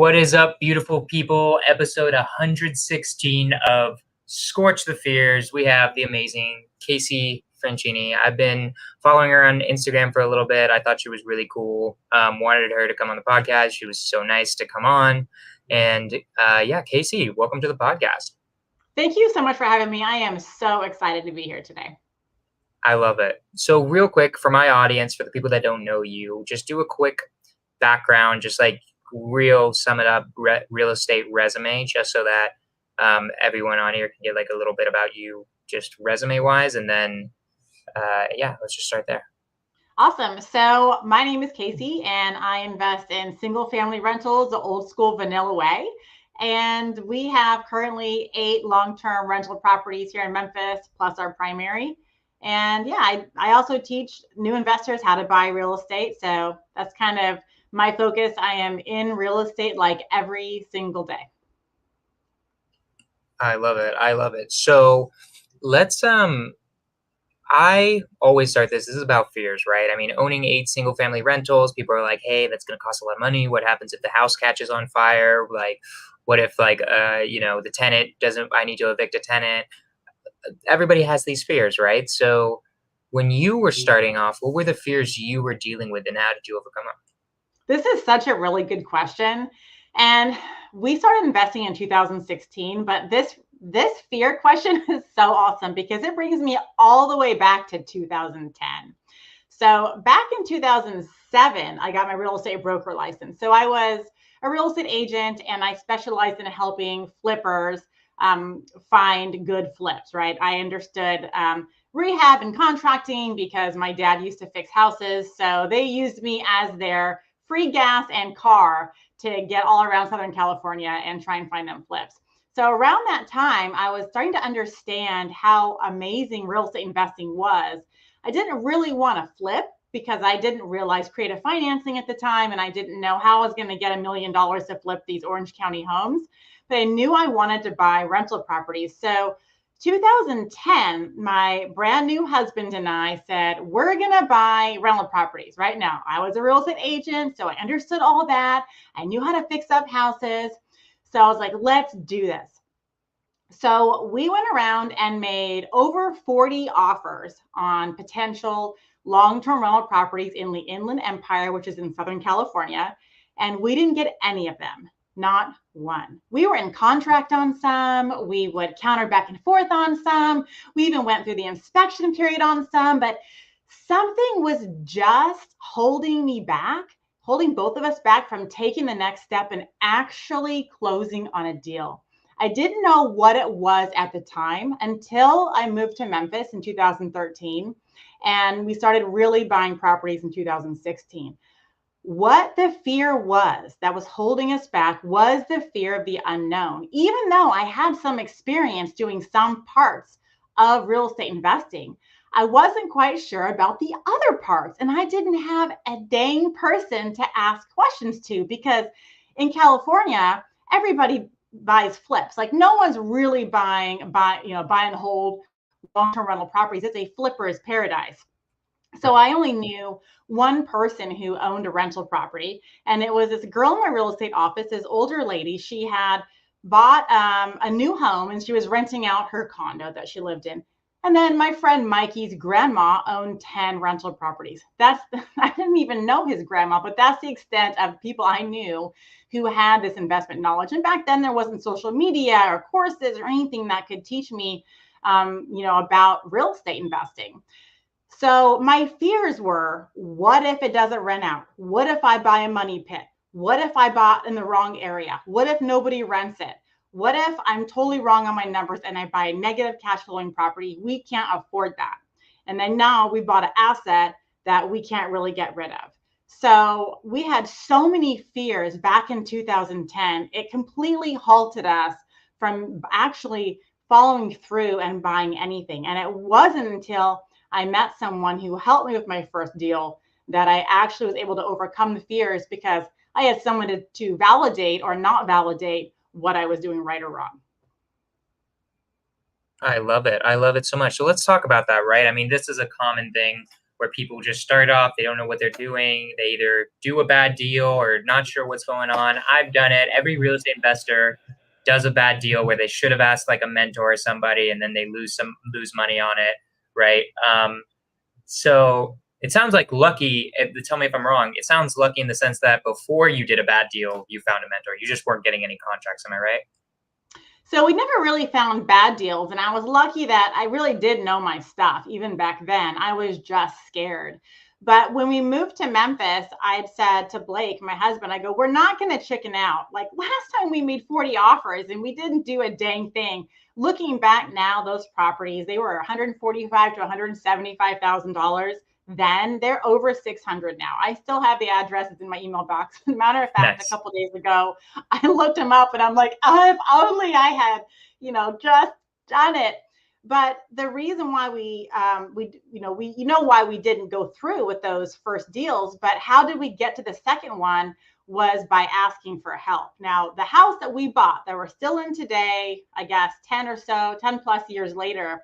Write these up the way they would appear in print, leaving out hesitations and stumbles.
What is up, beautiful people? Episode 116 of Skorch the Fears. We have the amazing Casey Franchini. I've been following her on Instagram for a little bit. I thought she was really cool. Wanted her to come on the podcast. She was so nice to come on. And yeah, Casey, welcome to the podcast. Thank you so much for having me. I am so excited to be here today. I love it. So real quick, for my audience, for the people that don't know you, just do a quick background, just like sum it up real estate resume, just so that everyone on here can get like a little bit about you, just resume wise. And then, yeah, let's just start there. Awesome. So my name is Casey, and I invest in single family rentals the old school vanilla way. And we have currently 8 long-term rental properties here in Memphis, plus our primary. And yeah, I also teach new investors how to buy real estate. So that's kind of my focus. I am in real estate like every single day. I love it. I love it. So let's I always start this. This is about fears, right? I mean, owning 8 single family rentals, people are like, hey, that's going to cost a lot of money. What happens if the house catches on fire? Like, what if the tenant doesn't, I need to evict a tenant. Everybody has these fears, right? So when you were starting off, what were the fears you were dealing with and how did you overcome them? This is such a really good question. And we started investing in 2016, but this fear question is so awesome because it brings me all the way back to 2010. So back in 2007, I got my real estate broker license. So I was a real estate agent and I specialized in helping flippers find good flips, right? I understood rehab and contracting because my dad used to fix houses. So they used me as their free gas and car to get all around Southern California and try and find them flips. So around that time, I was starting to understand how amazing real estate investing was. I didn't really want to flip because I didn't realize creative financing at the time, and I didn't know how I was going to get $1 million to flip these Orange County homes. But I knew I wanted to buy rental properties. So 2010, my brand new husband and I said, we're going to buy rental properties right now. I was a real estate agent, so I understood all that. I knew how to fix up houses. So I was like, let's do this. So we went around and made over 40 offers on potential long-term rental properties in the Inland Empire, which is in Southern California. And we didn't get any of them. Not one. We were in contract on some. We would counter back and forth on some. We even went through the inspection period on some, but something was just holding me back, holding both of us back from taking the next step and actually closing on a deal. I didn't know what it was at the time until I moved to Memphis in 2013, and we started really buying properties in 2016. What the fear was that was holding us back was the fear of the unknown. Even though I had some experience doing some parts of real estate investing, I wasn't quite sure about the other parts. And I didn't have a dang person to ask questions to because in California, everybody buys flips. Like no one's really buy and hold long-term rental properties. It's a flipper's paradise. So I only knew one person who owned a rental property, and it was this girl in my real estate office, this older lady. She had bought a new home and she was renting out her condo that she lived in. And then my friend Mikey's grandma owned 10 rental properties. I didn't even know his grandma, but that's the extent of people I knew who had this investment knowledge. And back then there wasn't social media or courses or anything that could teach me, about real estate investing. So my fears were, what if it doesn't rent out? What if I buy a money pit? What if I bought in the wrong area? What if nobody rents it? What if I'm totally wrong on my numbers and I buy a negative cash flowing property? We can't afford that. And then now we bought an asset that we can't really get rid of. So we had so many fears back in 2010. It completely halted us from actually following through and buying anything. And it wasn't until I met someone who helped me with my first deal that I actually was able to overcome the fears because I had someone to validate or not validate what I was doing right or wrong. I love it. I love it so much. So let's talk about that, right? I mean, this is a common thing where people just start off, they don't know what they're doing. They either do a bad deal or not sure what's going on. I've done it. Every real estate investor does a bad deal where they should have asked like a mentor or somebody, and then they lose money on it, right? So it sounds like lucky. Tell me if I'm wrong. It sounds lucky in the sense that before you did a bad deal, you found a mentor. You just weren't getting any contracts. Am I right? So we never really found bad deals. And I was lucky that I really did know my stuff. Even back then, I was just scared. But when we moved to Memphis, I had said to Blake, my husband, I go, we're not going to chicken out. Like last time we made 40 offers and we didn't do a dang thing. Looking back now, those properties, they were $145,000 to $175,000. Then they're over 600 now. I still have the addresses in my email box. As a matter of fact, a Nice. couple of days ago, I looked them up and I'm like, oh, if only I had, just done it. But the reason why why we didn't go through with those first deals, but how did we get to the second one was by asking for help. Now, the house that we bought that we're still in today, I guess 10 plus years later,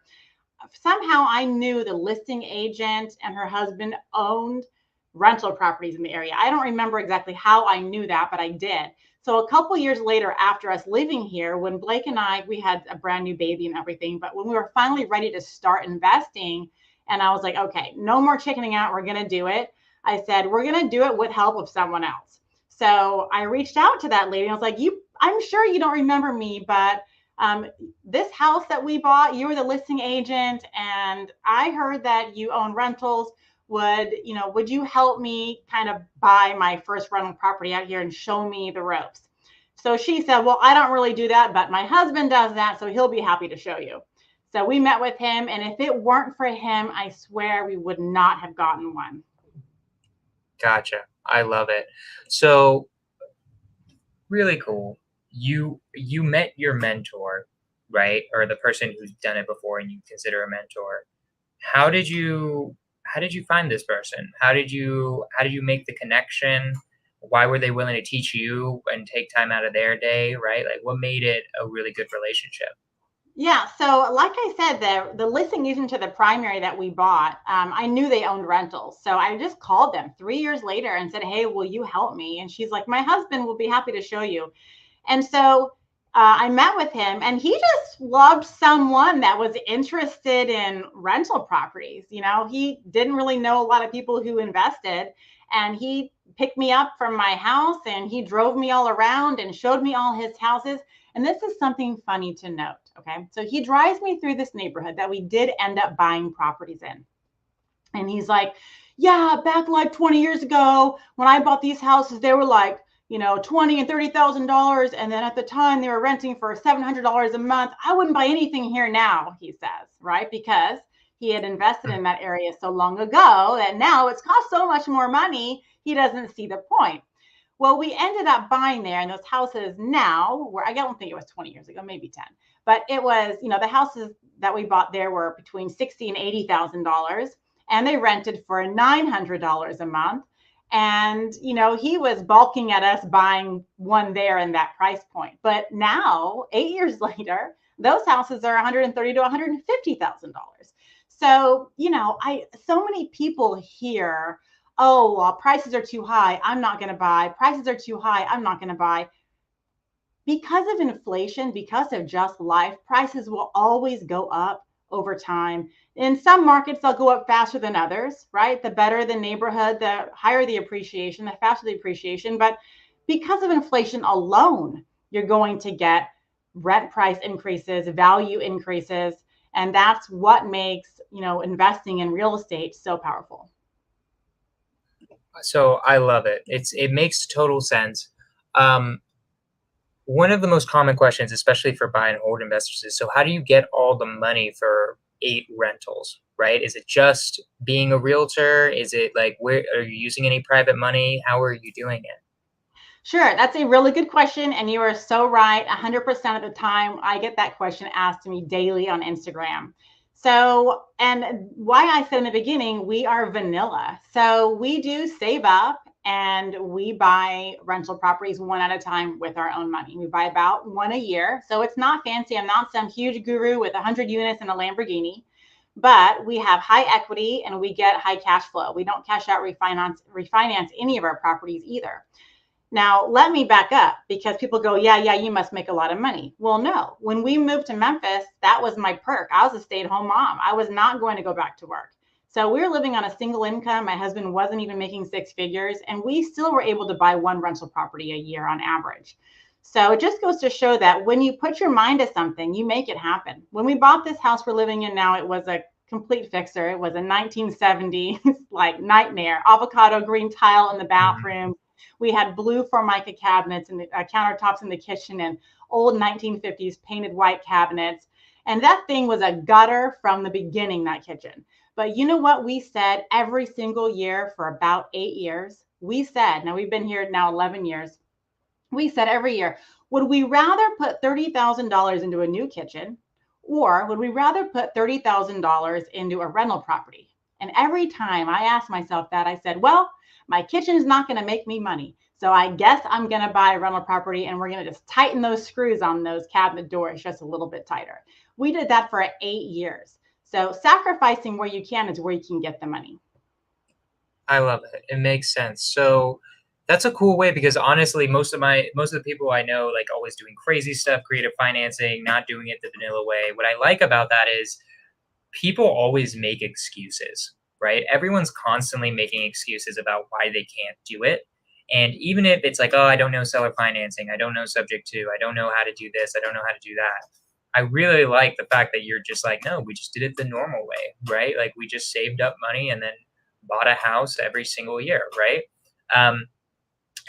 somehow I knew the listing agent and her husband owned rental properties in the area. I don't remember exactly how I knew that, but I did. So a couple years later, after us living here, when Blake and we had a brand new baby and everything, but when we were finally ready to start investing, and I was like, okay, no more chickening out. We're going to do it. I said, we're going to do it with help of someone else. So I reached out to that lady. And I was like, I'm sure you don't remember me, but this house that we bought, you were the listing agent, and I heard that you own rentals. Would you help me kind of buy my first rental property out here and show me the ropes? So she said, well, I don't really do that, but my husband does that, so he'll be happy to show you. So we met with him, and if it weren't for him, I swear we would not have gotten one. Gotcha. I love it. So really cool. You met your mentor, right? Or the person who's done it before and you consider a mentor. How did you how did you find this person? How did you make the connection? Why were they willing to teach you and take time out of their day, right? Like what made it a really good relationship? Yeah, so like I said, the listing agent to the primary that we bought, I knew they owned rentals. So I just called them 3 years later and said, hey, will you help me? And she's like, my husband will be happy to show you. And so I met with him, and he just loved someone that was interested in rental properties. He didn't really know a lot of people who invested, and he picked me up from my house and he drove me all around and showed me all his houses. And this is something funny to note. Okay. So he drives me through this neighborhood that we did end up buying properties in. And he's like, yeah, back like 20 years ago, when I bought these houses, they were like, $20,000 and $30,000. And then at the time they were renting for $700 a month. I wouldn't buy anything here now, he says, right? Because he had invested in that area so long ago that now it's cost so much more money. He doesn't see the point. Well, we ended up buying there, and those houses now, where I don't think it was 20 years ago, maybe 10, but it was, the houses that we bought there were between $60,000 and $80,000, and they rented for $900 a month. And he was balking at us buying one there in that price point. But now, 8 years later, those houses are $130,000 to $150,000. So so many people here, oh, well, prices are too high, I'm not going to buy. Prices are too high, I'm not going to buy. Because of inflation, because of just life, prices will always go up over time. In some markets, they'll go up faster than others, right? The better the neighborhood, the higher the appreciation, the faster the appreciation. But because of inflation alone, you're going to get rent price increases, value increases. And that's what makes, investing in real estate so powerful. So I love it. It makes total sense. Um, One of the most common questions, especially for buy and hold investors, is so how do you get all the money for 8 rentals, right? Is it just being a realtor? Is it like where are you using any private money? How are you doing it? Sure, that's a really good question. And you are so right. 100% of the time, I get that question asked to me daily on Instagram. So, and why I said in the beginning, we are vanilla. So we do save up and we buy rental properties one at a time with our own money. We buy about one a year. So it's not fancy. I'm not some huge guru with 100 units and a Lamborghini. but we have high equity and we get high cash flow. We don't cash out refinance any of our properties either. Now, let me back up because people go, yeah, you must make a lot of money. Well, no. When we moved to Memphis, that was my perk. I was a stay-at-home mom. I was not going to go back to work. So we were living on a single income. My husband wasn't even making six figures, and we still were able to buy one rental property a year on average. So it just goes to show that when you put your mind to something, you make it happen. When we bought this house we're living in now, it was a complete fixer. It was a 1970s like nightmare, avocado green tile in the Mhm. bathroom. We had blue Formica cabinets and countertops in the kitchen and old 1950s painted white cabinets. And that thing was a gutter from the beginning, that kitchen. But you know what we said every single year for about 8 years? We said, now we've been here now 11 years, we said every year, would we rather put $30,000 into a new kitchen or would we rather put $30,000 into a rental property? And every time I asked myself that, I said, well, my kitchen is not going to make me money. So I guess I'm going to buy a rental property and we're going to just tighten those screws on those cabinet doors just a little bit tighter. We did that for 8 years. So sacrificing where you can is where you can get the money. I love it. It makes sense. So that's a cool way because honestly, most of the people I know like always doing crazy stuff, creative financing, not doing it the vanilla way. What I like about that is people always make excuses, right? Everyone's constantly making excuses about why they can't do it. And even if it's like, oh, I don't know seller financing, I don't know subject to, I don't know how to do this, I don't know how to do that. I really like the fact that you're just like, no, we just did it the normal way, right? Like we just saved up money and then bought a house every single year, right? Um,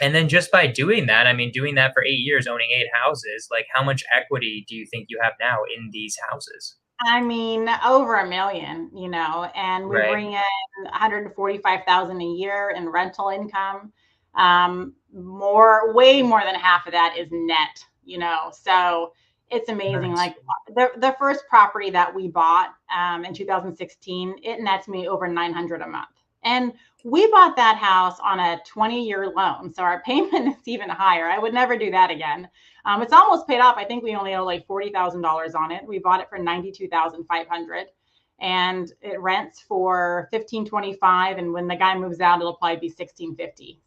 and then just by doing that, I mean, doing that for 8 years, owning 8 houses, like how much equity do you think you have now in these houses? I mean, over a million, and we Right. bring in 145,000 a year in rental income. Way more than half of that is net, So it's amazing. Nice. Like the first property that we bought in 2016, it nets me over 900 a month. And we bought that house on a 20-year loan. So our payment is even higher. I would never do that again. It's almost paid off. I think we only owe like $40,000 on it. We bought it for $92,500, and it rents for $1,525. And when the guy moves out, it'll probably be $1,650.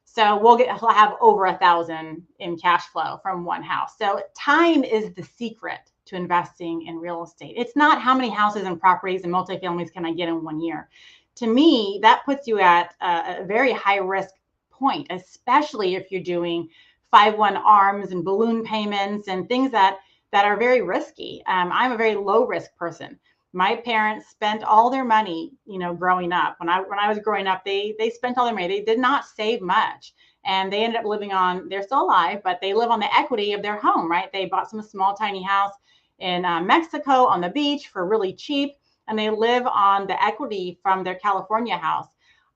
So we'll have over 1,000 in cash flow from one house. So time is the secret to investing in real estate. It's not how many houses and properties and multifamilies can I get in 1 year. To me, that puts you at a very high risk point, especially if you're doing 5/1 arms and balloon payments and things that are very risky. I'm a very low risk person. My parents spent all their money, growing up. When I was growing up, they spent all their money. They did not save much, and they ended up living on. They're still alive, but they live on the equity of their home. Right? They bought some small tiny house in Mexico on the beach for really cheap, and they live on the equity from their California house.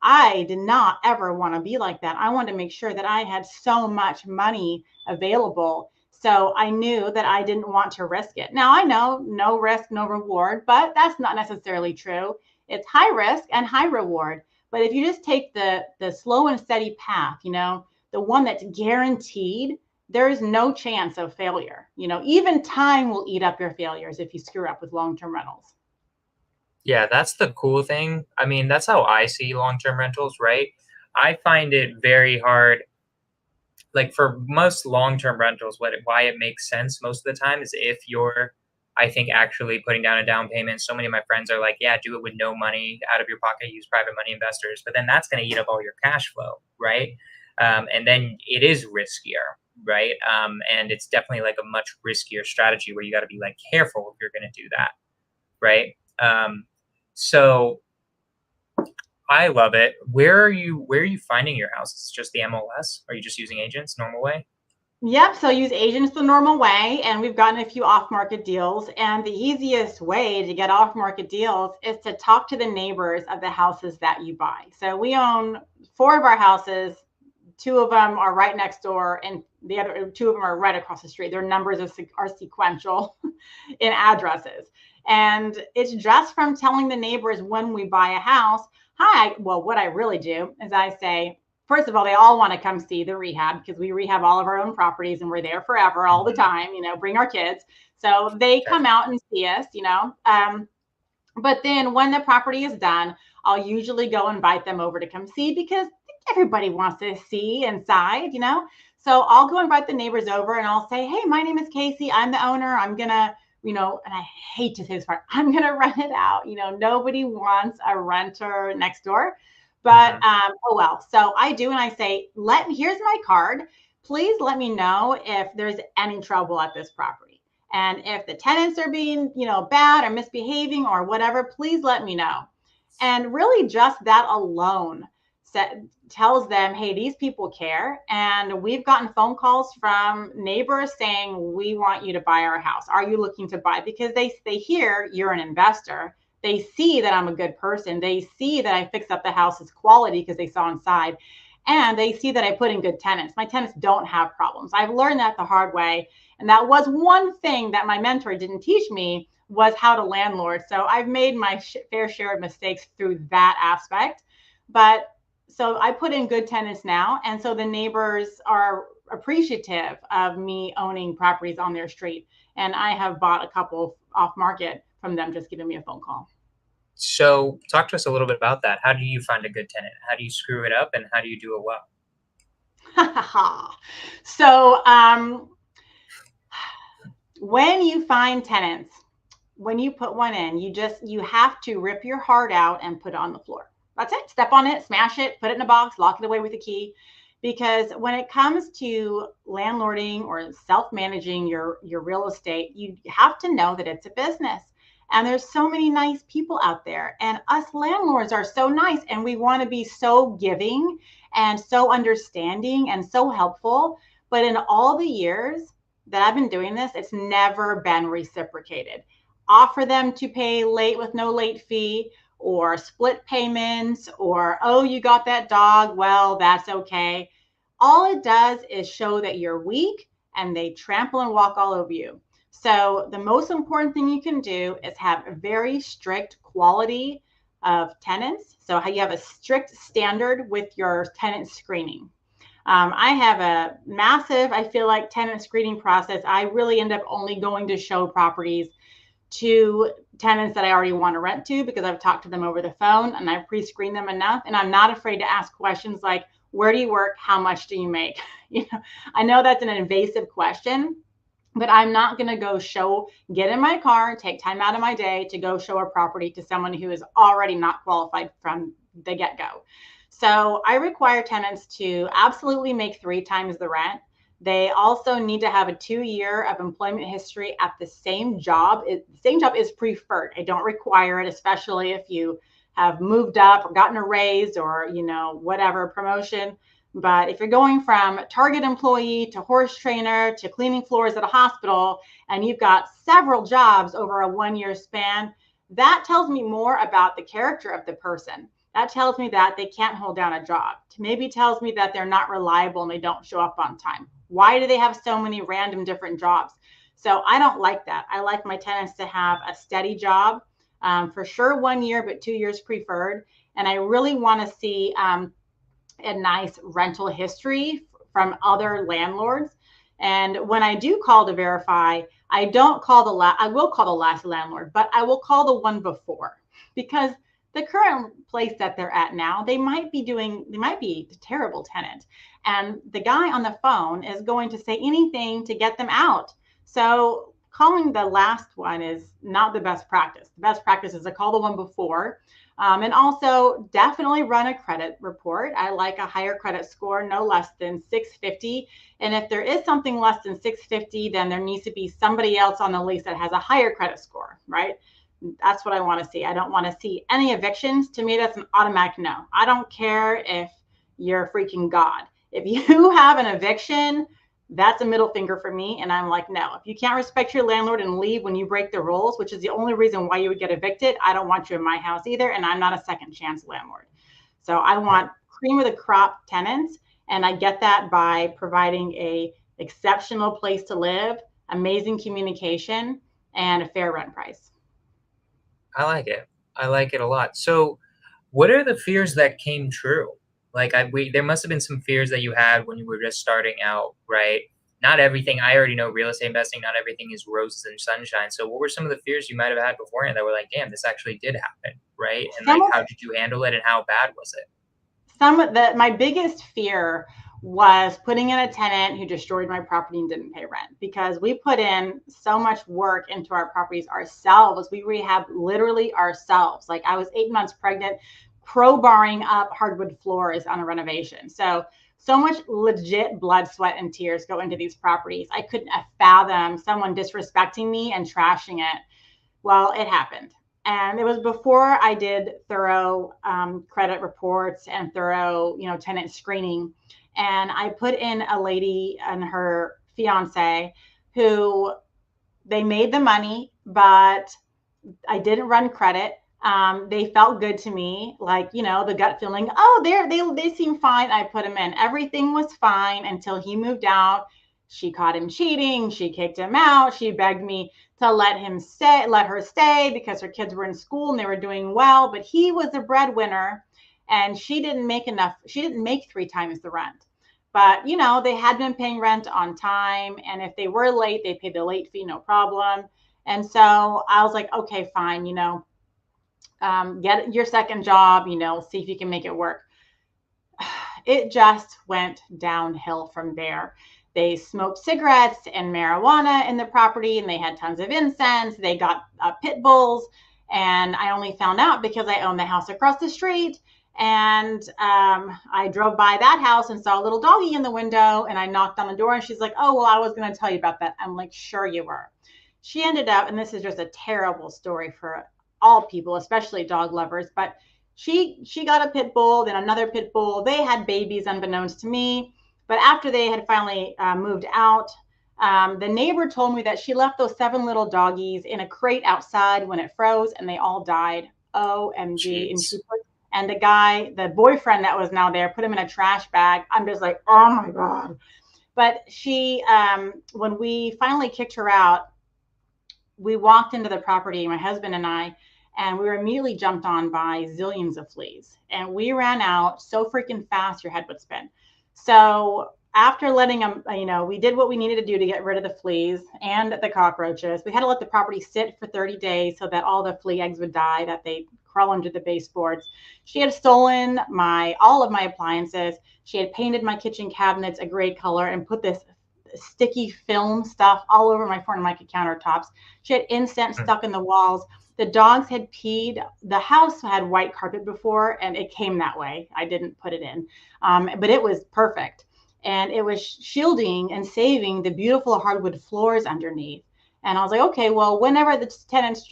I did not ever want to be like that. I wanted to make sure that I had so much money available. So I knew that I didn't want to risk it. Now I know no risk, no reward, but that's not necessarily true. It's high risk and high reward. But if you just take the slow and steady path, the one that's guaranteed, there is no chance of failure. Even time will eat up your failures if you screw up with long-term rentals. Yeah, that's the cool thing. I mean, that's how I see long-term rentals, right? I find it very hard. Like for most long-term rentals, why it makes sense most of the time is if you're, I think, actually putting down a down payment. So many of my friends are like, yeah, do it with no money out of your pocket, use private money investors, but then that's going to eat up all your cash flow, right? And then it is riskier, right? And it's definitely like a much riskier strategy where you got to be like careful if you're going to do that, right? So I love it. Where are you finding your houses? Just the MLS? Are you just using agents normal way? Yep. So use agents the normal way. And we've gotten a few off market deals. And the easiest way to get off market deals is to talk to the neighbors of the houses that you buy. So we own four of our houses. Two of them are right next door, and the other two of them are right across the street. Their numbers are sequential in addresses. And it's just from telling the neighbors when we buy a house, hi, well, what I really do is I say, first of all, they all want to come see the rehab because we rehab all of our own properties and we're there forever, all the Mhm. time, bring our kids. So they Okay. come out and see us. But then when the property is done, I'll usually go invite them over to come see, because everybody wants to see inside, you know? So I'll go invite the neighbors over and I'll say, hey, my name is Casey. I'm the owner. I'm going to, and I hate to say this part, I'm going to rent it out. Nobody wants a renter next door. But Mhm. oh well. So I do, and I say, here's my card. Please let me know if there's any trouble at this property. And if the tenants are being, bad or misbehaving or whatever, please let me know. And really, just that alone tells them, hey, these people care. And we've gotten phone calls from neighbors saying, we want you to buy our house. Are you looking to buy? Because they hear you're an investor. They see that I'm a good person. They see that I fix up the house's quality because they saw inside. And they see that I put in good tenants. My tenants don't have problems. I've learned that the hard way. And that was one thing that my mentor didn't teach me, was how to landlord. So I've made my fair share of mistakes through that aspect. But so I put in good tenants now. And so the neighbors are appreciative of me owning properties on their street. And I have bought a couple off market from them just giving me a phone call. So talk to us a little bit about that. How do you find a good tenant? How do you screw it up and how do you do it well? so when you find tenants, when you put one in, you have to rip your heart out and put it on the floor. That's it. Step on it, smash it, put it in a box, lock it away with a key. Because when it comes to landlording or self-managing your real estate, you have to know that it's a business. And there's so many nice people out there. And us landlords are so nice, and we want to be so giving and so understanding and so helpful. But in all the years that I've been doing this, it's never been reciprocated. Offer them to pay late with no late fee, or split payments, or, oh, you got that dog, well, that's okay. All it does is show that you're weak, and they trample and walk all over you. So the most important thing you can do is have a very strict quality of tenants. So how you have a strict standard with your tenant screening. I have a massive, I feel like, tenant screening process. I really end up only going to show properties to tenants that I already want to rent to, because I've talked to them over the phone and I've pre-screened them enough. And I'm not afraid to ask questions like, where do you work? How much do you make? I know that's an invasive question, but I'm not going to get in my car, take time out of my day to go show a property to someone who is already not qualified from the get-go. So I require tenants to absolutely make 3 times the rent. They also need to have a 2-year of employment history at the same job. The same job is preferred. I don't require it, especially if you have moved up or gotten a raise or, whatever promotion. But if you're going from Target employee to horse trainer to cleaning floors at a hospital, and you've got several jobs over a 1-year span, that tells me more about the character of the person. That tells me that they can't hold down a job. Maybe tells me that they're not reliable and they don't show up on time. Why do they have so many random different jobs? So I don't like that. I like my tenants to have a steady job, for sure 1 year, but 2 years preferred. And I really want to see a nice rental history from other landlords. And when I do call to verify, I don't call I will call the last landlord, but I will call the one before, because the current place that they're at now, they might be a terrible tenant. And the guy on the phone is going to say anything to get them out. So calling the last one is not the best practice. The best practice is to call the one before. And also definitely run a credit report. I like a higher credit score, no less than 650. And if there is something less than 650, then there needs to be somebody else on the lease that has a higher credit score, right? That's what I want to see. I don't want to see any evictions. To me, that's an automatic no. I don't care if you're freaking God. If you have an eviction, that's a middle finger for me. And I'm like, no, if you can't respect your landlord and leave when you break the rules, which is the only reason why you would get evicted, I don't want you in my house either. And I'm not a second chance landlord. So I want cream of the crop tenants. And I get that by providing a exceptional place to live, amazing communication, and a fair rent price. I like it. I like it a lot. So, what are the fears that came true? Like, there must have been some fears that you had when you were just starting out, right? not everything, I already know real estate investing, not everything is roses and sunshine. So what were some of the fears you might have had beforehand that were like, damn, this actually did happen, right? And Some like, of how did you handle it and how bad was it? some of the my biggest fear was putting in a tenant who destroyed my property and didn't pay rent, because we put in so much work into our properties ourselves. We rehab literally ourselves. Like, I was 8 months pregnant, crowbarring up hardwood floors on a renovation. So much legit blood, sweat, and tears go into these properties. I couldn't fathom someone disrespecting me and trashing it. Well, it happened. And it was before I did thorough credit reports and thorough, tenant screening. And I put in a lady and her fiance who, they made the money, but I didn't run credit. They felt good to me, like, the gut feeling. Oh, they seem fine. I put him in. Everything was fine until he moved out. She caught him cheating. She kicked him out. She begged me to let her stay because her kids were in school and they were doing well. But he was a breadwinner, and she didn't make enough. She didn't make 3 times the rent. But they had been paying rent on time, and if they were late, they paid the late fee, no problem. And so I was like, okay, fine, get your second job, see if you can make it work. It just went downhill from there. They smoked cigarettes and marijuana in the property, and they had tons of incense. They got pit bulls. And I only found out because I owned the house across the street. And I drove by that house and saw a little doggy in the window, and I knocked on the door, and she's like, oh, well, I was going to tell you about that. I'm like, sure you were. She ended up, and this is just a terrible story for all people, especially dog lovers, but she got a pit bull, then another pit bull. They had babies unbeknownst to me. But after they had finally moved out, the neighbor told me that she left those 7 little doggies in a crate outside when it froze, and they all died. OMG. Jeez. And the boyfriend that was now there, put him in a trash bag. I'm just like, oh my God. But she, when we finally kicked her out, we walked into the property, my husband and I, and we were immediately jumped on by zillions of fleas. And we ran out so freaking fast, your head would spin. So after letting them, we did what we needed to do to get rid of the fleas and the cockroaches. We had to let the property sit for 30 days so that all the flea eggs would die, that they crawl under the baseboards. She had stolen all of my appliances. She had painted my kitchen cabinets a gray color and put this sticky film stuff all over my Formica countertops. She had incense stuck in the walls. The dogs had peed. The house had white carpet before, and it came that way. I didn't put it in, but it was perfect. And it was shielding and saving the beautiful hardwood floors underneath. And I was like, okay, well, whenever the tenants,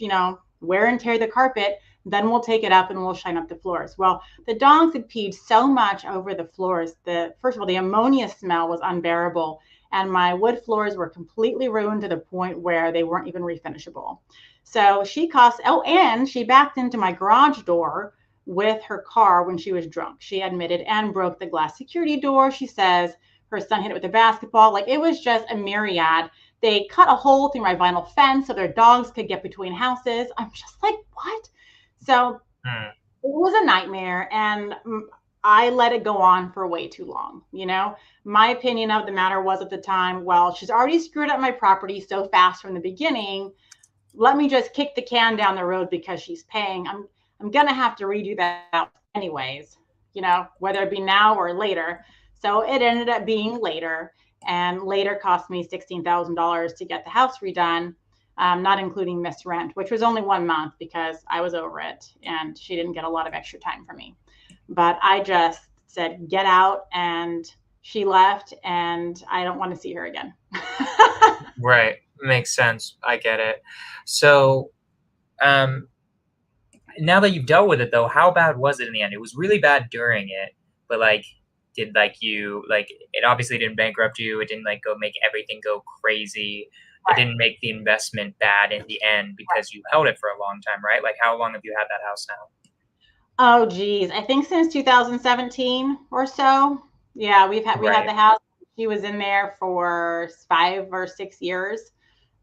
wear and tear the carpet, then we'll take it up and we'll shine up the floors. Well, the dogs had peed so much over the floors. First of all, the ammonia smell was unbearable. And my wood floors were completely ruined to the point where they weren't even refinishable. So and she backed into my garage door with her car when she was drunk. She admitted, and broke the glass security door. She says her son hit it with a basketball. Like, it was just a myriad. They cut a hole through my vinyl fence so their dogs could get between houses. I'm just like, what? So Mm. it was a nightmare, and I let it go on for way too long. My opinion of the matter was at the time, well, she's already screwed up my property so fast from the beginning. Let me just kick the can down the road because she's paying. I'm going to have to redo that anyways, whether it be now or later. So it ended up being later, and later cost me $16,000 to get the house redone. Not including missed rent, which was only 1 month because I was over it and she didn't get a lot of extra time for me. But I just said, get out, and she left, and I don't want to see her again. Right. Makes sense. I get it. So, um, now that you've dealt with it though, how bad was it in the end? It was really bad during it, but like, did it obviously didn't bankrupt you. It didn't like go make everything go crazy. It Right. didn't make the investment bad in the end because you held it for a long time, right? Like, how long have you had that house now? Oh, geez. I think since 2017 or so. Yeah, we had Right. the house. She was in there for 5 or 6 years.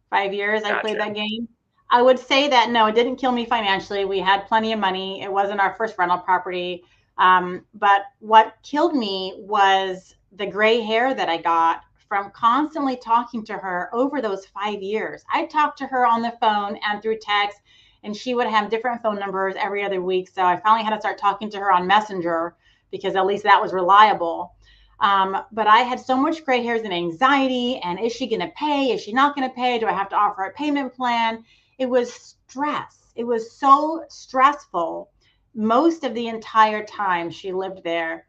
5 years I played Gotcha. that game. I would say that no, it didn't kill me financially. We had plenty of money. It wasn't our first rental property. But what killed me was the gray hair that I got from constantly talking to her over those 5 years. I talked to her on the phone and through text, and she would have different phone numbers every other week. So I finally had to start talking to her on Messenger because at least that was reliable. But I had so much gray hairs and anxiety. And is she going to pay? Is she not going to pay? Do I have to offer a payment plan? It was stress. It was so stressful most of the entire time she lived there.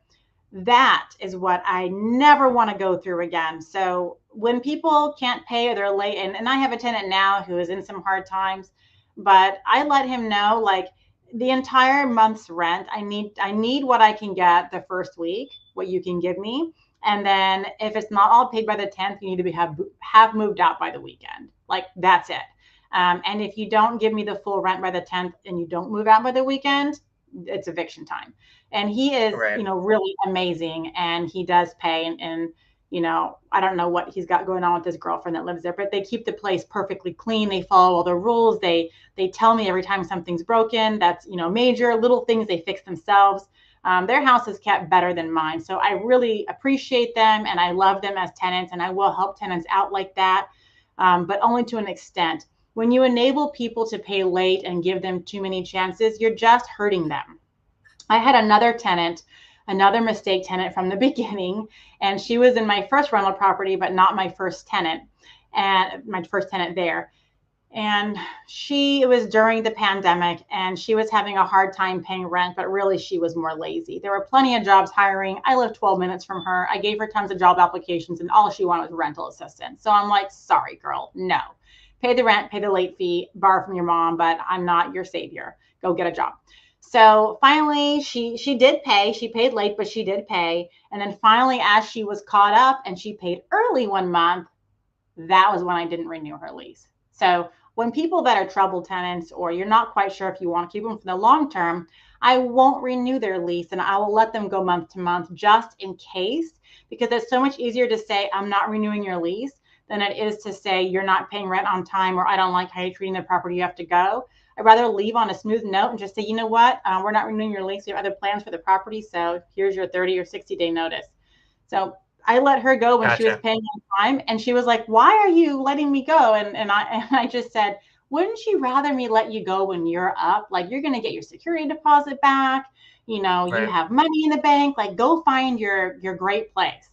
That is what I never want to go through again. So when people can't pay or they're late, and I have a tenant now who is in some hard times, but I let him know, like, the entire month's rent, I need what I can get the first week, what you can give me. And then if it's not all paid by the 10th, you need to have moved out by the weekend. Like, that's it. And if you don't give me the full rent by the 10th and you don't move out by the weekend, it's eviction time. And he is, Right. really amazing, and he does pay. And I don't know what he's got going on with his girlfriend that lives there, but they keep the place perfectly clean. They follow all the rules. They tell me every time something's broken. That's, major little things they fix themselves. Their house is kept better than mine. So I really appreciate them, and I love them as tenants, and I will help tenants out like that, but only to an extent. When you enable people to pay late and give them too many chances, you're just hurting them. I had another mistake tenant from the beginning, and she was in my first rental property, but not my first tenant, and my first tenant there. And it was during the pandemic, and she was having a hard time paying rent, but really she was more lazy. There were plenty of jobs hiring. I lived 12 minutes from her. I gave her tons of job applications, and all she wanted was rental assistance. So I'm like, sorry, girl, no. Pay the rent, pay the late fee, borrow from your mom, but I'm not your savior. Go get a job. So finally, she did pay. She paid late, but she did pay. And then finally, as she was caught up and she paid early one month, that was when I didn't renew her lease. So when people that are trouble tenants, or you're not quite sure if you want to keep them for the long term, I won't renew their lease, and I will let them go month to month just in case, because it's so much easier to say, I'm not renewing your lease, than it is to say you're not paying rent on time, or I don't like how you're treating the property, you have to go. I'd rather leave on a smooth note and just say, you know what, we're not renewing your lease. We have other plans for the property, so here's your 30 or 60-day notice. So I let her go when she was Gotcha. paying on time, and she was like, why are you letting me go? And I just said, wouldn't you rather me let you go when you're up? Like, you're going to get your security deposit back. You Right. have money in the bank. Like, go find your great place.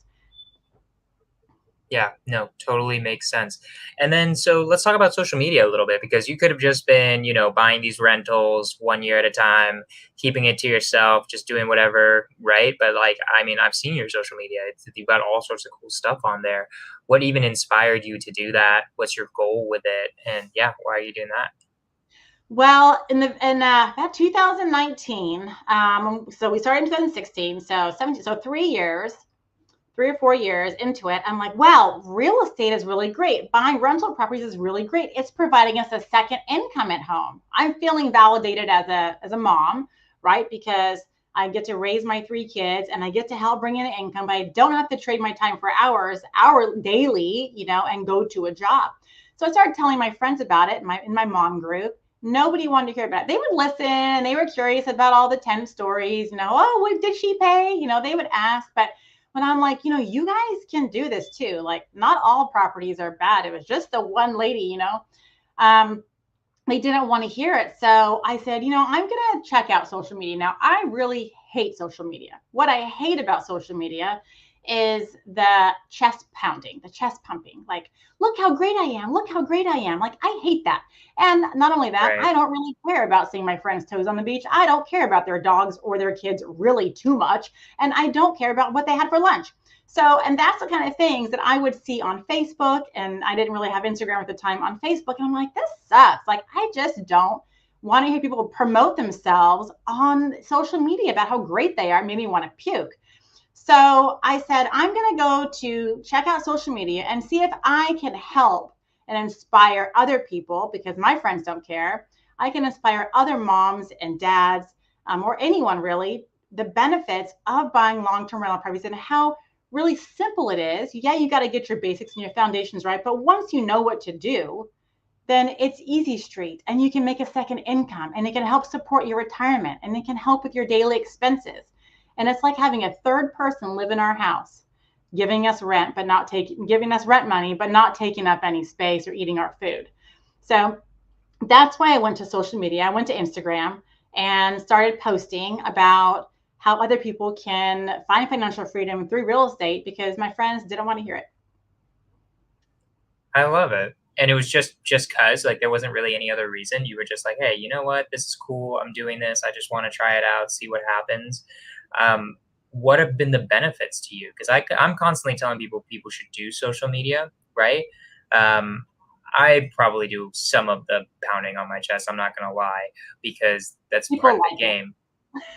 Yeah, no, totally makes sense. And then, so let's talk about social media a little bit, because you could have just been, buying these rentals 1 year at a time, keeping it to yourself, just doing whatever, right? But like, I mean, I've seen your social media. You've got all sorts of cool stuff on there. What even inspired you to do that? What's your goal with it? And yeah, why are you doing that? Well, in that 2019, so we started in 2016, so 17, so 3 years, 3 or 4 years into it, I'm like, wow, real estate is really great. Buying rental properties is really great. It's providing us a second income at home. I'm feeling validated as a mom, right? Because I get to raise my 3 kids, and I get to help bring in an income, but I don't have to trade my time for hour daily, and go to a job. So I started telling my friends about it in my mom group. Nobody wanted to hear about it. They would listen. They were curious about all the 10 stories. Oh, what did she pay? They would ask. But when I'm like, you guys can do this too. Like, not all properties are bad. It was just the one lady. Um, they didn't want to hear it. So I said, I'm going to check out social media. Now, I really hate social media. What I hate about social media is the chest pounding, the chest pumping. Like, look how great I am. Look how great I am. Like, I hate that. And not only that, Right. I don't really care about seeing my friends' toes on the beach. I don't care about their dogs or their kids really too much. And I don't care about what they had for lunch. So, and that's the kind of things that I would see on Facebook. And I didn't really have Instagram at the time, on Facebook. And I'm like, this sucks. Like, I just don't want to hear people promote themselves on social media about how great they are. It made me want to puke. So I said, I'm going to go to check out social media and see if I can help and inspire other people, because my friends don't care. I can inspire other moms and dads, or anyone really, the benefits of buying long-term rental properties and how really simple it is. Yeah, you got to get your basics and your foundations right. But once you know what to do, then it's easy street, and you can make a second income, and it can help support your retirement, and it can help with your daily expenses. And it's like having a third person live in our house. giving us rent, but not taking, giving us rent money, but not taking up any space or eating our food. So that's why I went to social media. I went to Instagram and started posting about how other people can find financial freedom through real estate because my friends didn't want to hear it. I love it. And it was just cuz like there wasn't really any other reason. You were just like, "Hey, you know what? This is cool. I'm doing this. I just want to try it out, see what happens." Um, what have been the benefits to you? Because I'm constantly telling people should do social media, right? Um, I probably do some of the pounding on my chest. I'm not gonna lie, because that's part People of the like game.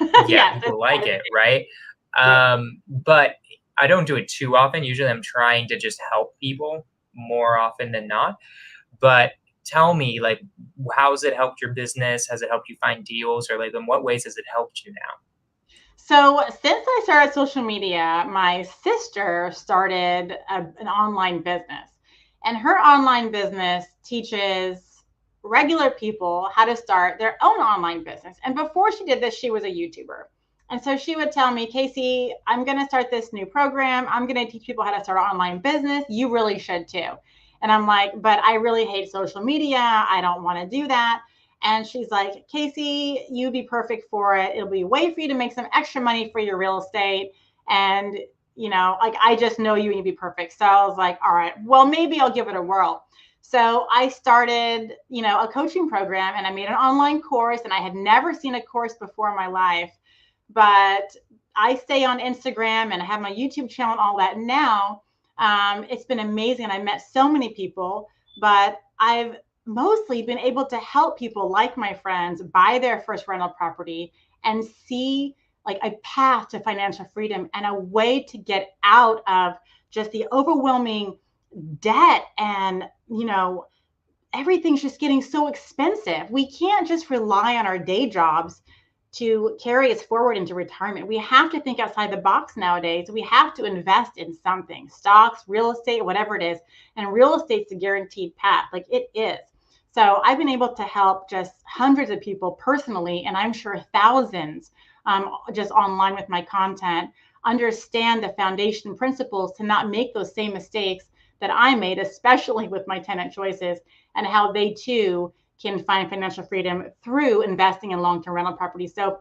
it. Yeah, Yes, it's people like part of it, right? it. But I don't do it too often. Usually I'm trying to just help people more often than not. But tell me, like, how has it helped your business? Has it helped you find deals, or like, in what ways has it helped you now? So since I started social media, my sister started an online business, and her online business teaches regular people how to start their own online business. And before she did this, she was a YouTuber. And so she would tell me, Casey, I'm going to start this new program. I'm going to teach people how to start an online business. You really should too. And I'm like, but I really hate social media. I don't want to do that. And she's like, Casey, you'd be perfect for it. It'll be a way for you to make some extra money for your real estate. And, you know, like, I just know you and you'd be perfect. So I was like, all right, well, maybe I'll give it a whirl. So I started, you know, a coaching program and I made an online course, and I had never seen a course before in my life. But I stay on Instagram and I have my YouTube channel and all that now. It's been amazing. I met so many people, but I've mostly been able to help people like my friends buy their first rental property and see like a path to financial freedom and a way to get out of just the overwhelming debt. And, you know, everything's just getting so expensive. We can't just rely on our day jobs to carry us forward into retirement. We have to think outside the box nowadays. We have to invest in something, stocks, real estate, whatever it is. And real estate's a guaranteed path, like it is. So I've been able to help just hundreds of people personally, and I'm sure thousands just online with my content, understand the foundation principles to not make those same mistakes that I made, especially with my tenant choices, and how they too can find financial freedom through investing in long-term rental properties. So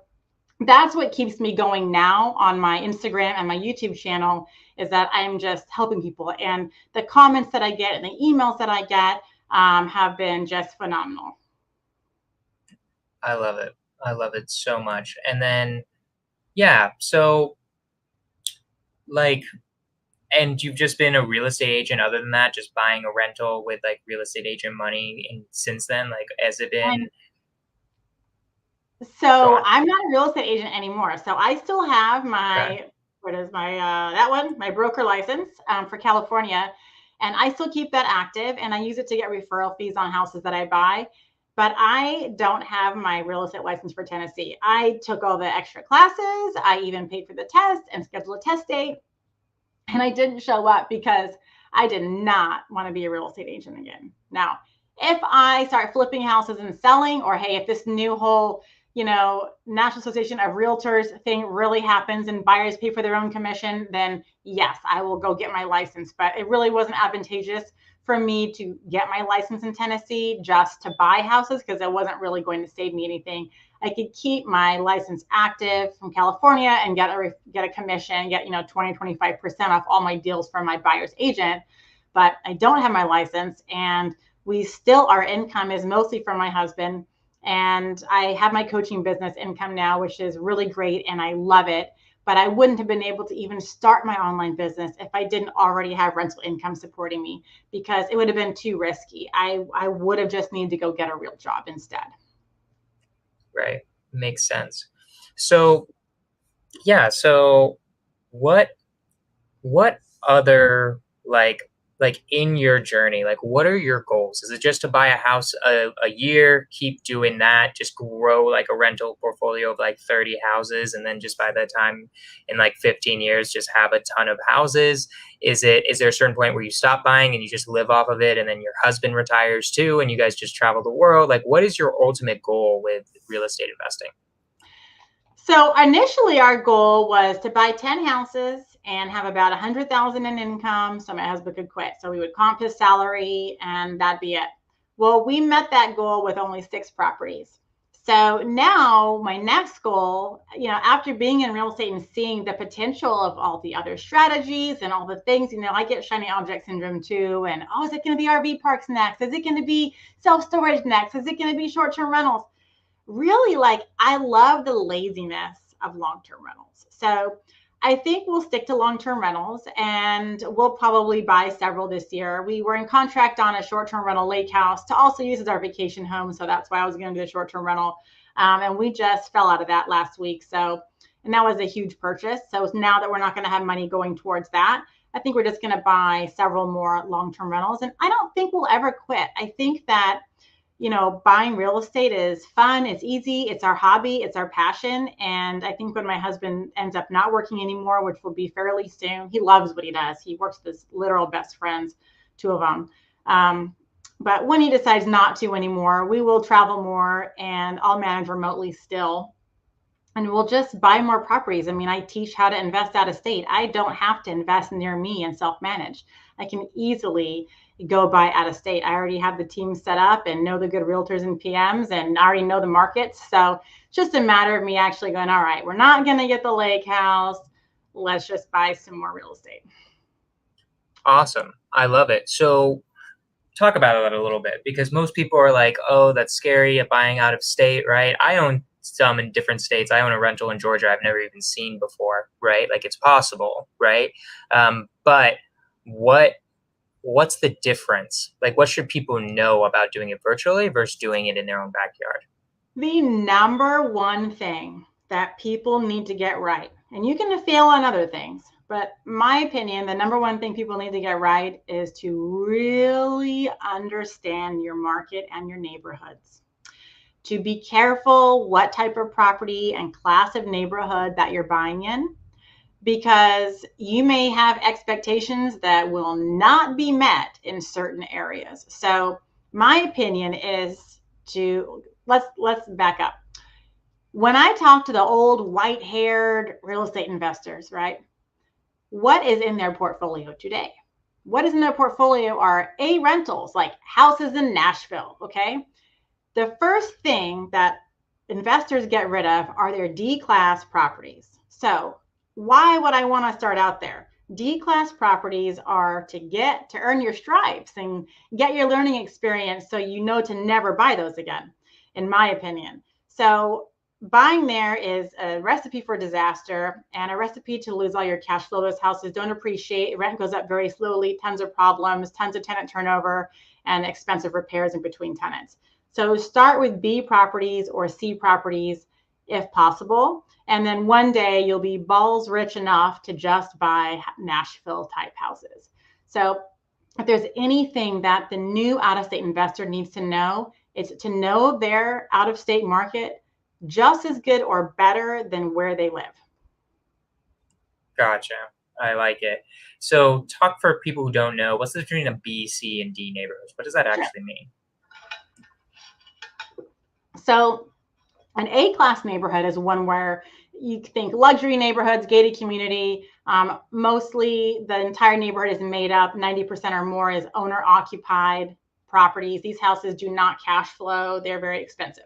that's what keeps me going now on my Instagram and my YouTube channel, is that I'm just helping people. And the comments that I get and the emails that I get have been just phenomenal. I love it. I love it so much. And then, yeah, so like, and you've just been a real estate agent other than that, just buying a rental with like real estate agent money. And since then, like, has it been, And go so on. I'm not a real estate agent anymore. So I still have Okay. my, what is my, that one, my broker license for California. And I still keep that active and I use it to get referral fees on houses that I buy. But I don't have my real estate license for Tennessee. I took all the extra classes. I even paid for the test and scheduled a test date. And I didn't show up because I did not want to be a real estate agent again. Now, if I start flipping houses and selling, or hey, if this new whole, you know, National Association of Realtors thing really happens and buyers pay for their own commission, then yes, I will go get my license. But it really wasn't advantageous for me to get my license in Tennessee just to buy houses, because it wasn't really going to save me anything. I could keep my license active from California and get a commission, get, you know, 20-25% off all my deals from my buyer's agent. But I don't have my license, and we still, our income is mostly from my husband. And I have my coaching business income now, which is really great, and I love it. But I wouldn't have been able to even start my online business if I didn't already have rental income supporting me, because it would have been too risky. I would have just needed to go get a real job instead. Right. Makes sense. So, yeah, so what what other like in your journey, like what are your goals? Is it just to buy a house a year, keep doing that, just grow like a rental portfolio of like 30 houses, and then just by the time in like 15 years just have a ton of houses? Is there a certain point where you stop buying and you just live off of it, and then your husband retires too and you guys just travel the world? Like, what is your ultimate goal with real estate investing? So initially, our goal was to buy 10 houses and have about 100,000 in income so my husband could quit. So we would comp his salary and that'd be it. Well, we met that goal with only 6 properties. So now my next goal, after being in real estate and seeing the potential of all the other strategies and all the things, I get shiny object syndrome too. And, is it going to be RV parks next? Is it going to be self-storage next? Is it going to be short-term rentals? Really, I love the laziness of long-term rentals. So I think we'll stick to long-term rentals, and we'll probably buy several this year. We were in contract on a short-term rental lake house to also use as our vacation home. So that's why I was going to do the short-term rental. And we just fell out of that last week. And that was a huge purchase. So now that we're not going to have money going towards that, I think we're just going to buy several more long-term rentals. And I don't think we'll ever quit. I think that buying real estate is fun. It's easy. It's our hobby. It's our passion. And I think when my husband ends up not working anymore, which will be fairly soon, he loves what he does. He works with his literal best friends, 2 of them. But when he decides not to anymore, we will travel more and I'll manage remotely still. And we'll just buy more properties. I mean, I teach how to invest out of state. I don't have to invest near me and self-manage. I can easily go buy out of state. I already have the team set up and know the good realtors and PMs and already know the markets. So it's just a matter of me actually going, all right, we're not going to get the lake house. Let's just buy some more real estate. Awesome. I love it. So talk about that a little bit, because most people are like, oh, that's scary at buying out of state, right? I own some in different states. I own a rental in Georgia I've never even seen before, right? Like, it's possible, right? But what's the difference? Like, what should people know about doing it virtually versus doing it in their own backyard? The number one thing that people need to get right, and you can fail on other things, but my opinion, the number one thing people need to get right is to really understand your market and your neighborhoods. To be careful what type of property and class of neighborhood that you're buying in, because you may have expectations that will not be met in certain areas. So my opinion is let's back up. When I talk to the old white-haired real estate investors, right? What is in their portfolio today? What is in their portfolio are rentals, like houses in Nashville, okay? The first thing that investors get rid of are their D-class properties. So why would I want to start out there? D-class properties are to earn your stripes and get your learning experience so you know to never buy those again, in my opinion. So buying there is a recipe for disaster and a recipe to lose all your cash flow. Those houses don't appreciate. Rent goes up very slowly, tons of problems, tons of tenant turnover, and expensive repairs in between tenants. So start with B properties or C properties if possible. And then one day you'll be balls rich enough to just buy Nashville type houses. So if there's anything that the new out-of-state investor needs to know, it's to know their out-of-state market just as good or better than where they live. Gotcha. I like it. So talk for people who don't know, what's the difference between a B, C, and D neighborhoods? What does that actually mean? So an A-class neighborhood is one where you think luxury neighborhoods, gated community. Mostly the entire neighborhood is made up, 90% or more is owner-occupied properties. These houses do not cash flow. They're very expensive.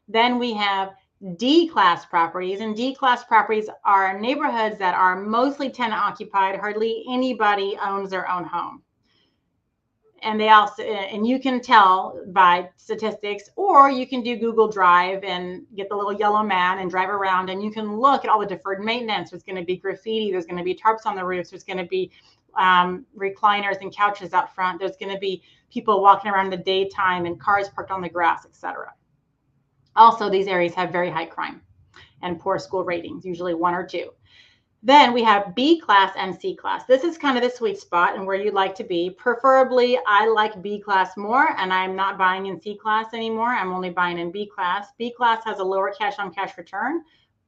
Then we have D-class properties, and D-class properties are neighborhoods that are mostly tenant-occupied. Hardly anybody owns their own home. And you can tell by statistics, or you can do Google Drive and get the little yellow man and drive around, and you can look at all the deferred maintenance. There's going to be graffiti. There's going to be tarps on the roofs. There's going to be recliners and couches out front. There's going to be people walking around in the daytime and cars parked on the grass, etc. Also, these areas have very high crime and poor school ratings, usually 1 or 2. Then we have B class and C class. This is kind of the sweet spot and where you'd like to be. Preferably, I like B class more, and I'm not buying in C class anymore. I'm only buying in B class. B class has a lower cash on cash return,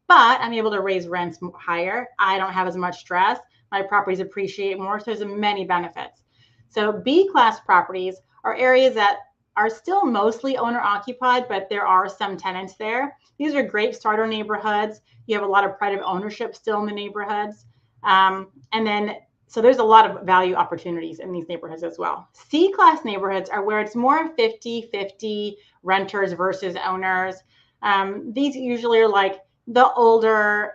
but I'm able to raise rents higher. I don't have as much stress. My properties appreciate more, so there's many benefits. So B class properties are areas that are still mostly owner occupied, but there are some tenants there. These are great starter neighborhoods. You have a lot of pride of ownership still in the neighborhoods. And then, so there's a lot of value opportunities in these neighborhoods as well. C-class neighborhoods are where it's more 50-50 renters versus owners. These usually are like the older,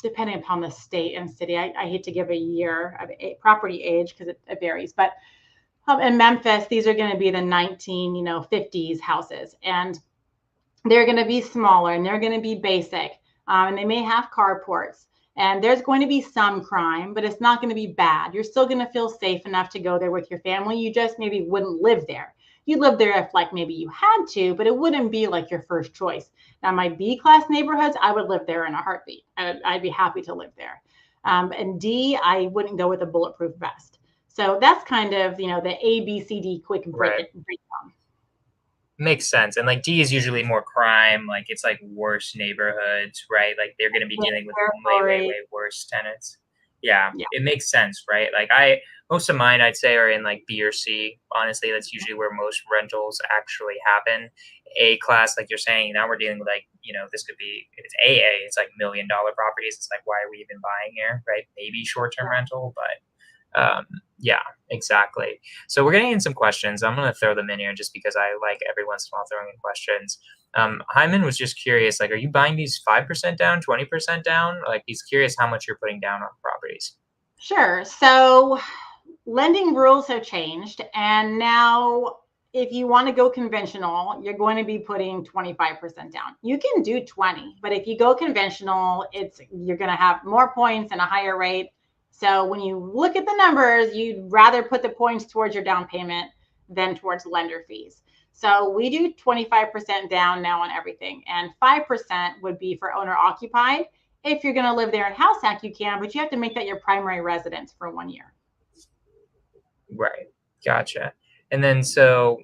depending upon the state and city. I hate to give a year of property age because it varies, but in Memphis, these are going to be the 1950s houses, and they're going to be smaller and they're going to be basic, and they may have carports. And there's going to be some crime, but it's not going to be bad. You're still going to feel safe enough to go there with your family. You just maybe wouldn't live there. You'd live there if like maybe you had to, but it wouldn't be like your first choice. Now, my B-class neighborhoods, I would live there in a heartbeat. I'd be happy to live there. And D, I wouldn't go with a bulletproof vest. So that's kind of, the A, B, C, D quick Right. breakdown. Makes sense. And like D is usually more crime, like it's like worse neighborhoods, right? Like they're going to be dealing with way worse tenants. Yeah, Yeah. it makes sense, right? Like most of mine I'd say are in like B or C. Honestly, that's usually where most rentals actually happen. A class, like you're saying, now we're dealing with like, this could be, if it's AA, it's like $1 million properties. It's like, why are we even buying here, right? Maybe short-term rental, but yeah, exactly. So we're getting in some questions. I'm going to throw them in here just because I like every once in a while throwing in questions. Hyman was just curious, like, are you buying these 5% down, 20% down? Like, he's curious how much you're putting down on properties. Sure. So lending rules have changed. And now, if you want to go conventional, you're going to be putting 25% down. You can do 20, but if you go conventional, you're going to have more points and a higher rate. So when you look at the numbers, you'd rather put the points towards your down payment than towards lender fees. So we do 25% down now on everything, and 5% would be for owner occupied. If you're going to live there in house hack, you can, but you have to make that your primary residence for 1 year. Right. Gotcha. And then so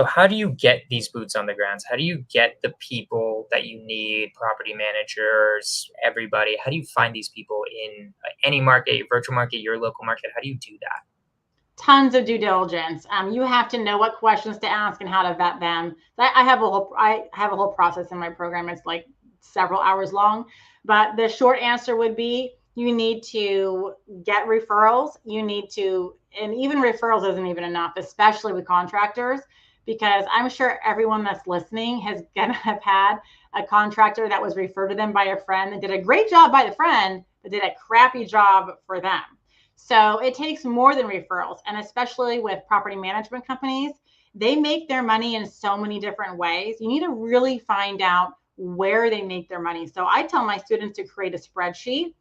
how do you get these boots on the grounds? How do you get the people that you need, property managers, everybody? How do you find these people in any market, your virtual market, your local market? How do you do that? Tons of due diligence. You have to know what questions to ask and how to vet them. I have a whole process in my program. It's like several hours long, but the short answer would be you need to get referrals. And even referrals isn't even enough, especially with contractors, because I'm sure everyone that's listening has gonna have had a contractor that was referred to them by a friend that did a great job by the friend, but did a crappy job for them. So it takes more than referrals. And especially with property management companies, they make their money in so many different ways. You need to really find out where they make their money. So I tell my students to create a spreadsheet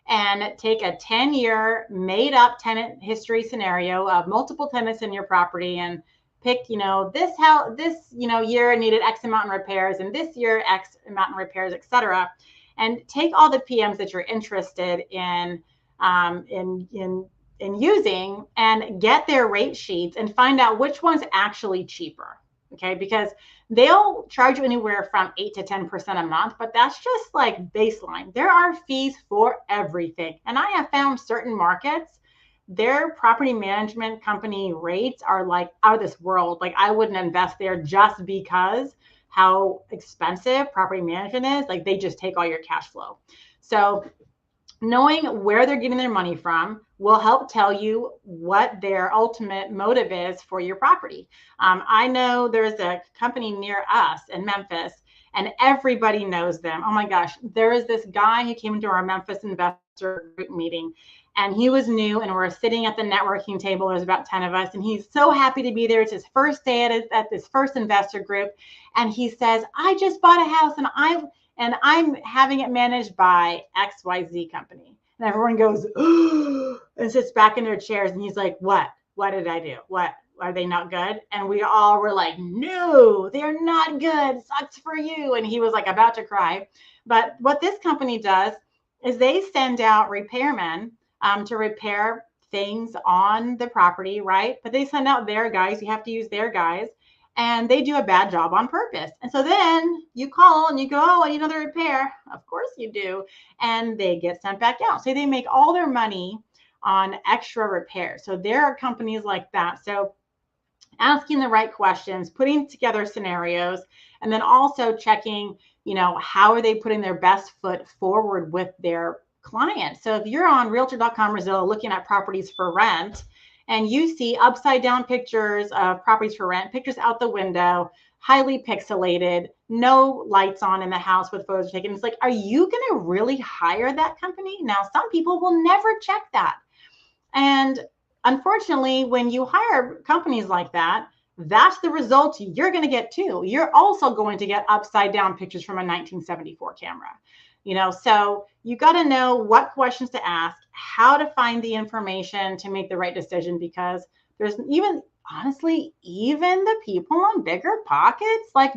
and take a 10-year made up tenant history scenario of multiple tenants in your property and pick, this year needed X amount in repairs and this year X amount in repairs, et cetera. And take all the PMs that you're interested in using and get their rate sheets and find out which one's actually cheaper. Okay, because they'll charge you anywhere from 8 to 10% a month, but that's just like baseline. There are fees for everything. And I have found certain markets, their property management company rates are like out of this world. Like I wouldn't invest there just because how expensive property management is. Like they just take all your cash flow. So knowing where they're getting their money from will help tell you what their ultimate motive is for your property. I know there's a company near us in Memphis, and everybody knows them. Oh my gosh, there is this guy who came into our Memphis investor group meeting, and he was new, and we're sitting at the networking table. There's about 10 of us, and he's so happy to be there. It's his first day at this first investor group, and he says, I just bought a house, and I'm having it managed by XYZ company. And everyone goes, and sits back in their chairs. And he's like, what? What did I do? What? Are they not good? And we all were like, no, they're not good. Sucks for you. And he was like about to cry. But what this company does is they send out repairmen to repair things on the property, right? But they send out their guys. You have to use their guys. And they do a bad job on purpose. And so then you call and you go, oh, I need another repair. Of course you do. And they get sent back out. So they make all their money on extra repairs. So there are companies like that. So asking the right questions, putting together scenarios, and then also checking, how are they putting their best foot forward with their client. So if you're on realtor.com or Zillow looking at properties for rent and you see upside down pictures of properties for rent, pictures out the window, highly pixelated, no lights on in the house with photos taken, it's like, are you going to really hire that company? Now, some people will never check that. And unfortunately, when you hire companies like that, that's the result you're going to get too. You're also going to get upside down pictures from a 1974 camera. So you got to know what questions to ask, how to find the information to make the right decision, because there's honestly, even the people on bigger pockets, like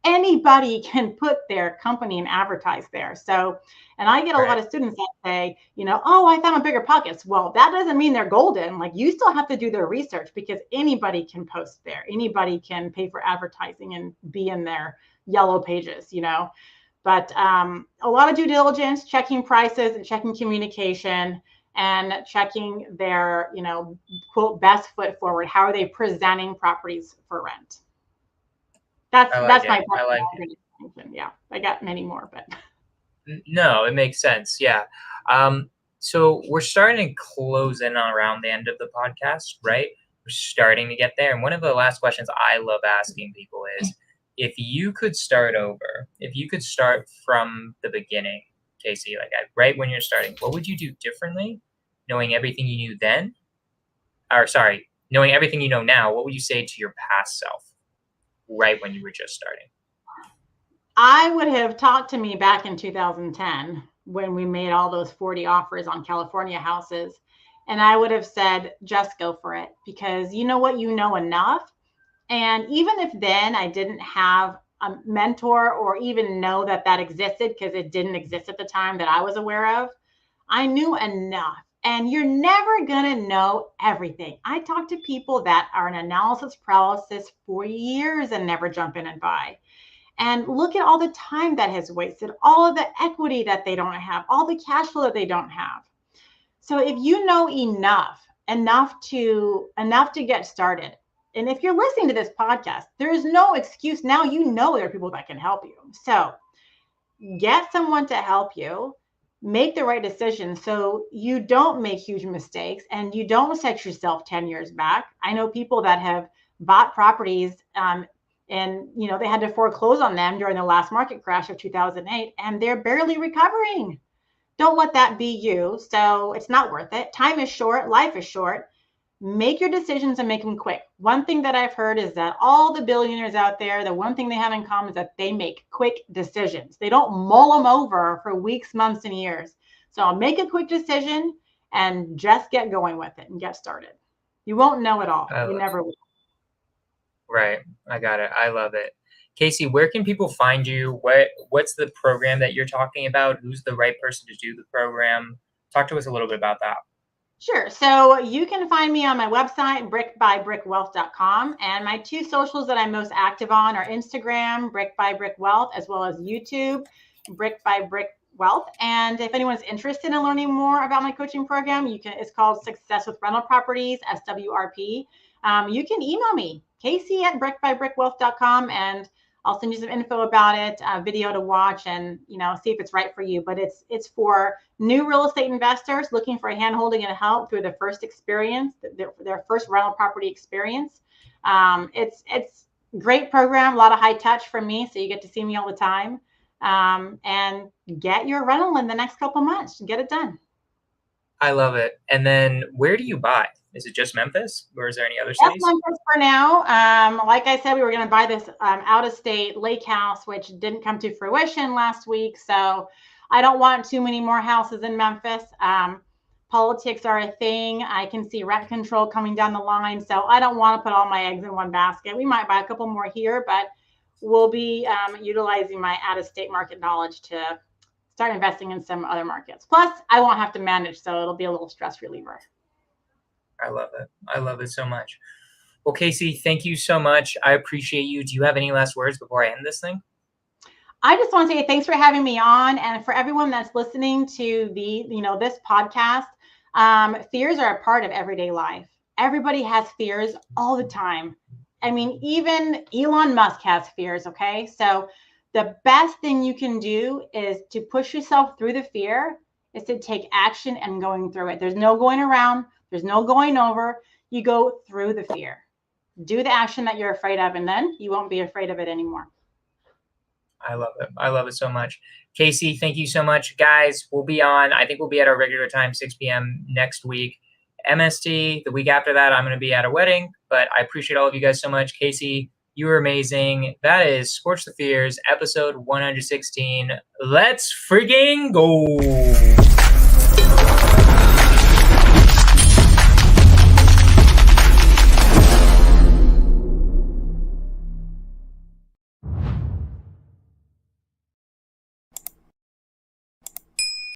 anybody can put their company and advertise there. So, and I get a lot of students that say, oh, I found a bigger pockets. Well, that doesn't mean they're golden. Like, you still have to do their research, because anybody can post there. Anybody can pay for advertising and be in their yellow pages, But a lot of due diligence, checking prices and checking communication and checking their, quote, best foot forward. How are they presenting properties for rent? That's my I like it. Yeah, I got many more, but No, it makes sense. Yeah. So we're starting to close in on around the end of the podcast, right? We're starting to get there. And one of the last questions I love asking people is, if you could start over, if you could start from the beginning, Casey, like right when you're starting, what would you do differently, knowing everything you knew then? Or sorry, knowing everything you know now, what would you say to your past self right when you were just starting? I would have talked to me back in 2010 when we made all those 40 offers on California houses. And I would have said, just go for it, because you know what, you know enough. And even if then I didn't have a mentor or even know that existed, because it didn't exist at the time that I was aware of, I knew enough. And you're never going to know everything. I talk to people that are in analysis paralysis for years and never jump in and buy. And look at all the time that has wasted, all of the equity that they don't have, all the cash flow that they don't have. So if you know enough to get started, and if you're listening to this podcast, there is no excuse. Now you know there are people that can help you. So get someone to help you make the right decision, so you don't make huge mistakes and you don't set yourself 10 years back. I know people that have bought properties and they had to foreclose on them during the last market crash of 2008, and they're barely recovering. Don't let that be you. So it's not worth it. Time is short. Life is short. Make your decisions and make them quick. One thing that I've heard is that all the billionaires out there, the one thing they have in common is that they make quick decisions. They don't mull them over for weeks, months, and years. So make a quick decision and just get going with it and get started. You won't know it all. You never will. Right. I got it. I love it. Casey, where can people find you? What's the program that you're talking about? Who's the right person to do the program? Talk to us a little bit about that. Sure. So you can find me on my website, brickbybrickwealth.com. And my two socials that I'm most active on are Instagram, brickbybrickwealth, as well as YouTube, brickbybrickwealth. And if anyone's interested in learning more about my coaching program, it's called Success with Rental Properties, SWRP. You can email me, casey@brickbybrickwealth.com, and I'll send you some info about it, video to watch, and see if it's right for you. But it's for new real estate investors looking for hand-holding and help through the first experience, their first rental property experience. It's a great program, a lot of high touch from me, so you get to see me all the time, and get your rental in the next couple months. Get it done. I love it. And then where do you buy? Is it just Memphis, or is there any other cities? That's Memphis for now. Like I said, we were going to buy this out-of-state lake house, which didn't come to fruition last week. So I don't want too many more houses in Memphis. Politics are a thing. I can see rent control coming down the line. So I don't want to put all my eggs in one basket. We might buy a couple more here, but we'll be utilizing my out-of-state market knowledge to start investing in some other markets. Plus, I won't have to manage, so it'll be a little stress reliever. I love it. I love it so much. Well, Casey, thank you so much. I appreciate you. Do you have any last words before I end this thing? I just want to say thanks for having me on, and for everyone that's listening to this podcast. Fears are a part of everyday life. Everybody has fears all the time. I mean, even Elon Musk has fears. Okay, so the best thing you can do is to push yourself through the fear is to take action and going through it. There's no going around, there's no going over. You go through the fear. Do the action that you're afraid of, and then you won't be afraid of it anymore. I love it. I love it so much. Casey, thank you so much. Guys, we'll be on, I think we'll be at our regular time, 6 p.m. next week. MST, the week after that, I'm going to be at a wedding, but I appreciate all of you guys so much. Casey, you were amazing. That is Skorch the Fears, episode 116. Let's freaking go.